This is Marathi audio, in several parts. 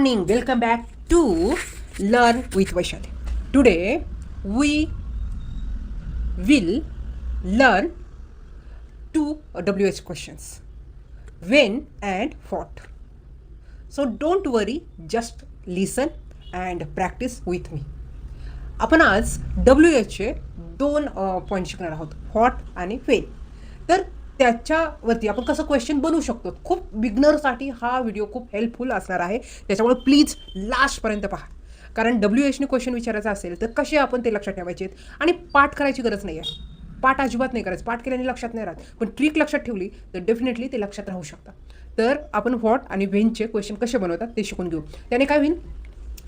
morning. Welcome back to Learn with Vaishali. Today we will learn two WH questions. When and what. So don't worry, just listen and practice with me. आपण आज WHचे दोन पॉईंट शिकणार आहोत, व्हॉट आणि वेन. तर त्याच्यावरती आपण कसं क्वेश्चन बनवू शकतो. खूप बिगनरसाठी हा व्हिडिओ खूप हेल्पफुल असणार आहे, त्याच्यामुळे प्लीज लास्टपर्यंत पहा. कारण WHने क्वेश्चन विचारायचा असेल तर कसे आपण ते लक्षात ठेवायचे आणि पाठ करायची गरज नाही आहे. पाठ अजिबात नाही करायचं, पाठ केल्याने लक्षात नाही राहत, पण ट्रिक लक्षात ठेवली तर डेफिनेटली ते लक्षात राहू शकतात. तर आपण व्हॉट आणि वेनचे क्वेश्चन कसे बनवतात ते शिकून घेऊ. त्याने काय होईल,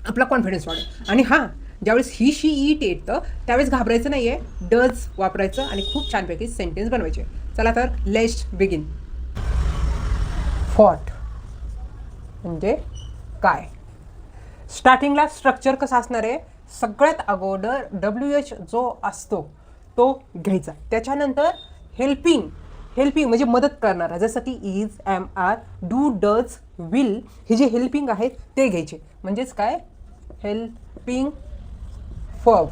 आपला कॉन्फिडन्स वाढेल. आणि हां, ज्यावेळेस ही शी ईट येतं त्यावेळेस घाबरायचं नाही आहे, डज वापरायचं आणि खूप छानपैकी सेंटेन्स बनवायचे. चला तर लेट्स बिगिन. व्हॉट म्हणजे काय. स्टार्टिंगला स्ट्रक्चर कसं असणार आहे, सगळ्यात अगोदर WH जो असतो तो घ्यायचा, त्याच्यानंतर हेल्पिंग म्हणजे मदत करणारा, जसं की is, am, are, do, does, will, हे जे हेल्पिंग आहेत ते घ्यायचे. म्हणजेच काय, हेल्पिंग वर्ब.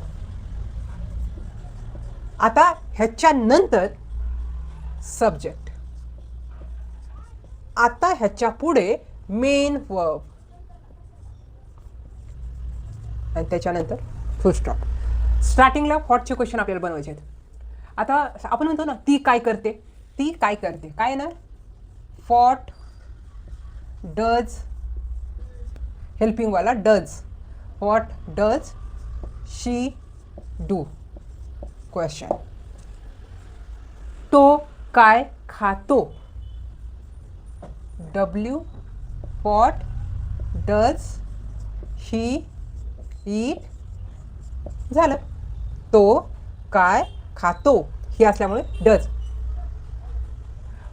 आता ह्याच्यानंतर सब्जेक्ट. आता ह्याच्या पुढे मेन वर्ब आणि त्याच्यानंतर फुल स्टॉप. स्टार्टिंगला व्हॉटचे क्वेश्चन आपल्याला बनवायचे आहेत. आता आपण म्हणतो ना, ती काय करते, ती काय करते, काय ना, व्हॉट डज, हेल्पिंगवाला does, what does she do. Question. तो काय खातो, W what does she eat. झालं. तो काय खातो हे असल्यामुळे डज.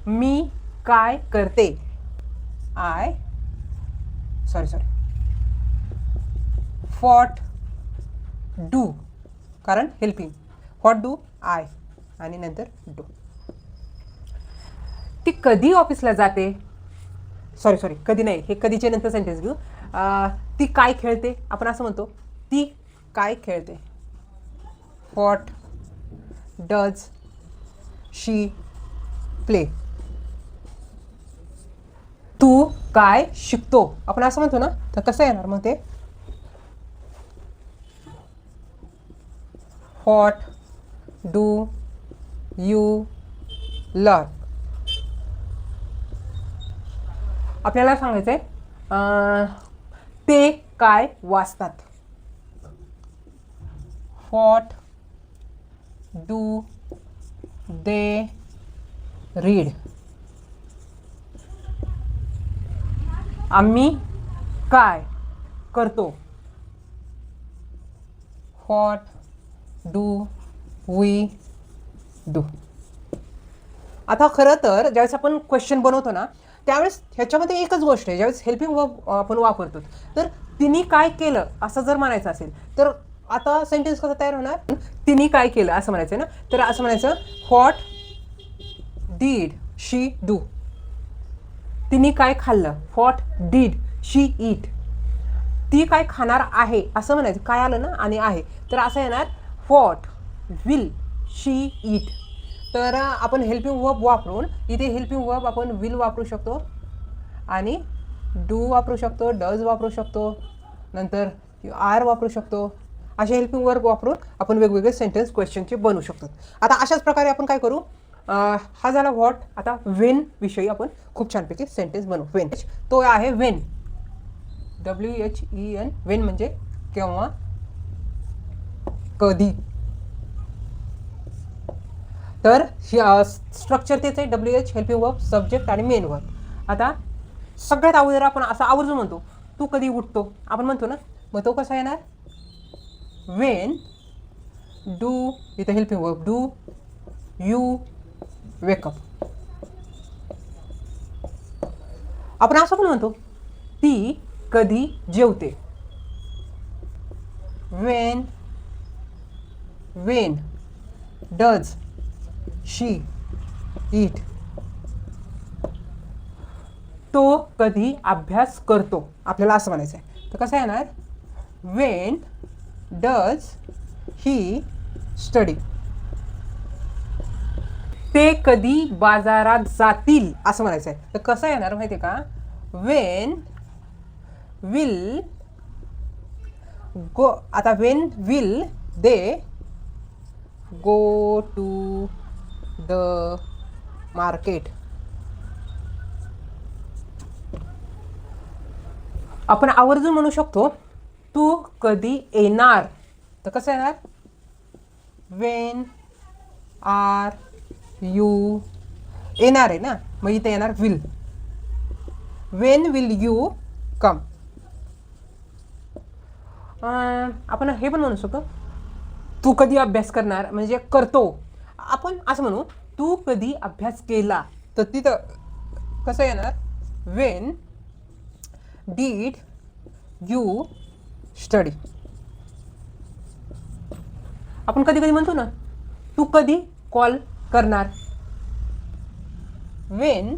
मी काय करते, व्हॉट डू, कारण हेल्पिंग, व्हॉट डू आय आणि नंतर डू. ती कधी ऑफिसला जाते, कधी नाही, हे कधीच्या नंतर सेंटेन्स घेऊ. ती काय खेळते, आपण असं म्हणतो, ती काय खेळते, व्हॉट डज शी प्ले. तू काय शिकतो, आपण असं म्हणतो ना, तर कसं येणार मग ते, व्हॉट डू यू लर्न. आपल्याला सांगायचं आहे, ते काय वाचतात, व्हॉट डू दे रीड. आम्ही काय करतो, व्हॉट डू वी डू. आता खरं तर ज्यावेळेस आपण क्वेश्चन बनवतो ना, त्यावेळेस ह्याच्यामध्ये एकच गोष्ट आहे, ज्यावेळेस हेल्पिंग वर्ब आपण वापरतो, तर तिने काय केलं असं जर म्हणायचं असेल तर आता सेंटेन्स कसं तयार होणार, तिने काय केलं असं म्हणायचं ना, तर असं म्हणायचं, व्हॉट डीड शी डू. तिने काय खाल्लं, व्हॉट डीड शी ईट. ती काय खाणार आहे असं म्हणायचं, काय आलं ना आणि आहे, तर असं येणार, व्हॉट विल शी ईट. तर आपण हेल्पिंग वर्ब वापरून इथे हेल्पिंग वर्ब आपण विल वापरू शकतो आणि डू वापरू शकतो, डज वापरू शकतो, नंतर आर वापरू शकतो. असे हेल्पिंग वर्ब वापरून आपण वेगवेगळे सेंटेन्स क्वेश्चनचे बनवू शकतो. आता अशाच प्रकारे आपण काय करू, हा झाला व्हॉट. आता वेन विषयी आपण खूप छानपैकी सेंटेन्स बनवू. वेन तो आहे वेन, WHEN, वेन म्हणजे केव्हा, कधी. तर स्ट्रक्चर तेच आहे, WH, हेल्पिंग वर्ब, सब्जेक्ट आणि मेन वर्ब. आता सगळ्यात अगोदर आपण असं आवर्जून म्हणतो, तू कधी उठतो, आपण म्हणतो ना, मग तो कसा येणार, वेन डू, इथं helping verb do you wake up. आपण असं पण म्हणतो, ती कधी जेवते, वेन डज शी ईट. तो कधी अभ्यास करतो, आपल्याला असं म्हणायचं आहे. तर कसं येणार, वेन डज ही स्टडी. ते कधी बाजारात जातील असं म्हणायचं आहे. तर कसं येणार माहिती आहे का, वेन विल गो. आता when will they go to the market. आपण आवर्जून म्हणू शकतो तू कधी येणार. तर कसं येणार, वेन आर यू. येणार आहे ना, मग इथे येणार will. Wien will you come. आपण हे पण म्हणू शकतो तू कधी अभ्यास करणार, म्हणजे करतो. आपण असं म्हणू तू कधी अभ्यास केला. तर तिथं कसं येणार, वेन डीड यू स्टडी. आपण कधी कधी म्हणतो ना तू कधी कॉल करणार. वेन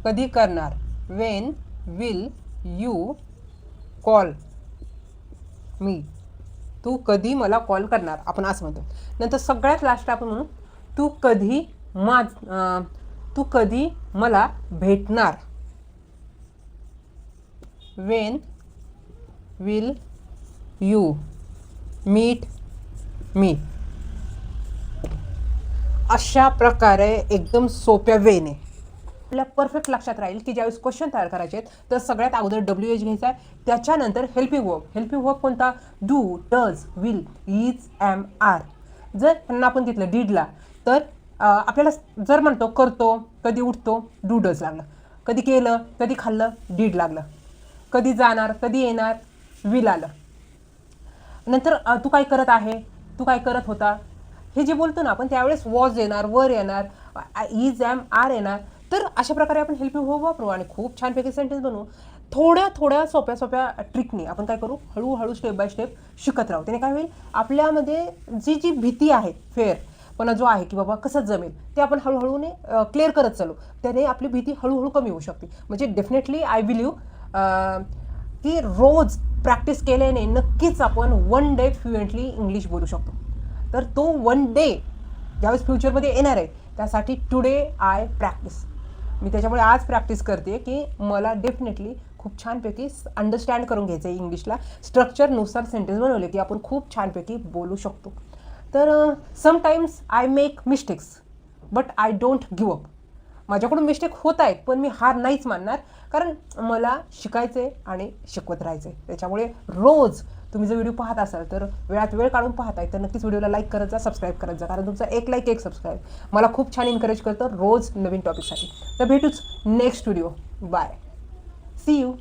कधी करणार, when will you call me. तू कधी मला कॉल करणार, आपण असं म्हणतो. नंतर सगळ्यात लास्ट आपण म्हणू तू कधी मला भेटणार. When will you meet me. अशा प्रकारे एकदम सोप्या वेने आपल्या परफेक्ट लक्षात राहील की ज्यावेळेस क्वेश्चन तयार करायचे आहेत तर सगळ्यात अगोदर WH घ्यायचा आहे. त्याच्यानंतर हेल्पिंग वर्ब. हेल्पिंग वर्ब कोणता, do, does, will, is, am, are. जर त्यांना आपण घेतलं डीडला तर आपल्याला जर म्हणतो करतो, कधी उठतो, डू डज लागलं. कधी केलं, कधी खाल्लं, डीड लागलं. कधी जाणार, कधी येणार, विल आलं. नंतर तू काय करत आहे, तू काय करत होता, हे जे बोलतो ना आपण त्यावेळेस वॉज येणार, वर येणार, इज, एम, आर येणार. तर अशा प्रकारे आपण हेल्पिंग वर्ब वापरू आणि खूप छानपैकी सेंटेन्स बनवू. थोड्या सोप्या सोप्या ट्रिकने आपण काय करू, हळूहळू स्टेप बाय स्टेप शिकत राहू. त्याने काय होईल, आपल्यामध्ये जी भीती आहे, फेअरपणा जो आहे की बाबा कसं जमेल, ते आपण हळूहळूने क्लिअर करत चालू. त्याने आपली भीती हळूहळू कमी होऊ शकते. म्हणजे डेफिनेटली आय बिलीव्ह की रोज प्रॅक्टिस केल्याने नक्कीच आपण वन डे फ्लुएंटली इंग्लिश बोलू शकतो. तर तो वन डे ज्यावेळेस फ्युचरमध्ये येणार आहे त्यासाठी टुडे आय प्रॅक्टिस. मी त्याच्यामुळे आज प्रॅक्टिस करते की मला डेफिनेटली खूप छानपैकी अंडरस्टँड करून घ्यायचं आहे इंग्लिशला. स्ट्रक्चरनुसार सेंटेन्स बनवले की आपण खूप छानपैकी बोलू शकतो. तर sometimes I make mistakes but I don't give up. माझ्याकडून मिस्टेक होत आहेत पण मी हार नाहीच मानणार, कारण मला शिकायचं आहे आणि शिकवत राहायचं आहे. त्याच्यामुळे रोज तुम्ही जर व्हिडिओ पाहत असाल तर वेळात वेळ काढून पाहताय तर नक्कीच व्हिडिओला लाईक करत जा, सबस्क्राईब करत जा, कारण तुमचा एक लाईक एक सबस्क्राईब मला खूप छान एनकरेज करतं रोज नवीन टॉपिकसाठी. तर भेटूच next video. Bye, see you.